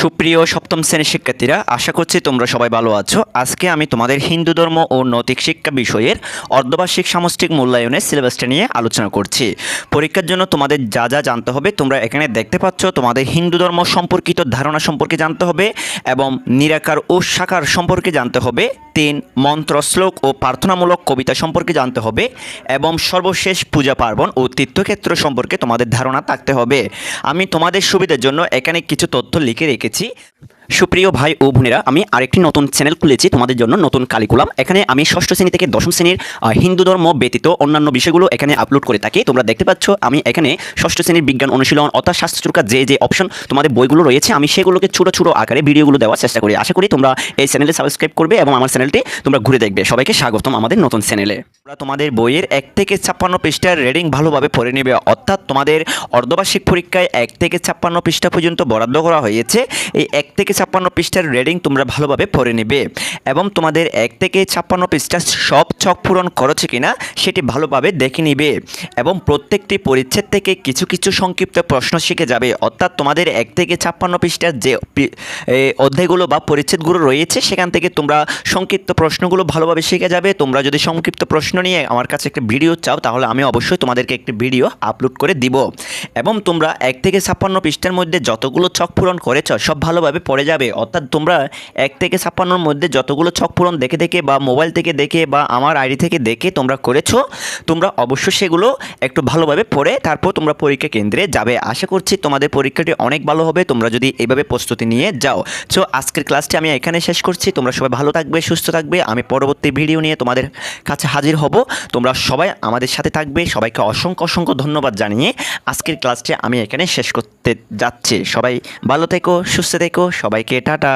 সুপ্রিয় সপ্তম শ্রেণীর শিক্ষার্থীরা, আশা করছি তোমরা সবাই ভালো আছো। আজকে আমি তোমাদের হিন্দু ধর্ম ও নৈতিক শিক্ষা বিষয়ের অর্ধবার্ষিক সামষ্টিক মূল্যায়নের সিলেবাসটা নিয়ে আলোচনা করছি। পরীক্ষার জন্য তোমাদের যা যা জানতে হবে তোমরা এখানে দেখতে পাচ্ছ। তোমাদের হিন্দু ধর্ম সম্পর্কিত ধারণা সম্পর্কে জানতে হবে এবং নিরাকার ও সাকার সম্পর্কে জানতে হবে। 3 মন্ত্র, শ্লোক ও প্রার্থনামূলক কবিতা সম্পর্কে জানতে হবে এবং সর্বশেষ পূজা পার্বণ ও তীর্থক্ষেত্র সম্পর্কে তোমাদের ধারণা থাকতে হবে। আমি তোমাদের সুবিধার জন্য এখানে কিছু তথ্য লিখে রেখেছি। সুপ্রিয় ভাই ও বোনেরা, আমি আরেকটি নতুন চ্যানেল খুলেছি তোমাদের জন্য, নতুন কারিকুলাম। এখানে আমি ষষ্ঠ শ্রেণী থেকে দশম শ্রেণীর হিন্দু ধর্ম ব্যতীত অন্যান্য বিষয়গুলো এখানে আপলোড করে থাকি। তোমরা দেখতে পাচ্ছ আমি এখানে ষষ্ঠ শ্রেণীর বিজ্ঞান অনুশীলন অর্থাৎ শাস্ত্রচুরকা যে অপশন তোমাদের বইগুলো রয়েছে, আমি সেগুলোকে ছোটো ছোটো আকারে ভিডিওগুলো দেওয়ার চেষ্টা করি। আশা করি তোমরা এই চ্যানেলে সাবস্ক্রাইব করবে এবং আমার চ্যানেলটি তোমরা ঘুরে দেখবে। সবাইকে স্বাগতম আমাদের নতুন চ্যানেলে। তোমরা তোমাদের বইয়ের 1 থেকে 56 পৃষ্ঠার রিডিং ভালোভাবে পড়ে নেবে। অর্থাৎ তোমাদের অর্ধবার্ষিক পরীক্ষায় 1 থেকে 56 পৃষ্ঠা পর্যন্ত বরাদ্দ করা হয়েছে। এই 1 থেকে 56 পৃষ্ঠার রিডিং তোমরা ভালোভাবে পড়ে নেবে এবং তোমাদের 1 থেকে 56 পৃষ্ঠা সব ছক পূরণ করেছে কিনা সেটি ভালোভাবে দেখে নিবে এবং প্রত্যেকটি পরিচ্ছেদ থেকে কিছু কিছু সংক্ষিপ্ত প্রশ্ন শিখে যাবে। অর্থাৎ তোমাদের 1 থেকে 56 পৃষ্ঠার যে অধ্যায়গুলো বা পরিচ্ছেদগুলো রয়েছে সেখান থেকে তোমরা সংক্ষিপ্ত প্রশ্নগুলো ভালোভাবে শিখে যাবে। তোমরা যদি সংক্ষিপ্ত প্রশ্ন নিয়ে আমার কাছে একটা ভিডিও চাও তাহলে আমি অবশ্যই তোমাদেরকে একটি ভিডিও আপলোড করে দিব এবং তোমরা 1 থেকে 56 পৃষ্ঠার মধ্যে যতগুলো ছক পূরণ করেছ সব ভালোভাবে পড়ে যাবে। অর্থাৎ তোমরা 1 থেকে 56 মধ্যে যতগুলো ছক পূরণ দেখে দেখে বা মোবাইল থেকে দেখে বা আমার আইডি থেকে দেখে তোমরা করেছো, তোমরা অবশ্যই সেগুলো একটু ভালোভাবে পড়ে তারপর তোমরা পরীক্ষা কেন্দ্রে যাবে। আশা করছি তোমাদের পরীক্ষাটি অনেক ভালো হবে তোমরা যদি এভাবে প্রস্তুতি নিয়ে যাও। সো আজকের ক্লাসটি আমি এখানে শেষ করছি। তোমরা সবাই ভালো থাকবে, সুস্থ থাকবে। আমি পরবর্তী ভিডিও নিয়ে তোমাদের কাছে হাজির হব। তোমরা সবাই আমাদের সাথে থাকবে। সবাইকে অসংখ্য অসংখ্য ধন্যবাদ জানিয়ে আজকের ক্লাসটি আমি এখানে শেষ করতে যাচ্ছি। সবাই ভালো থেকো, সুস্থ থেকো। সবাইকে টাটা।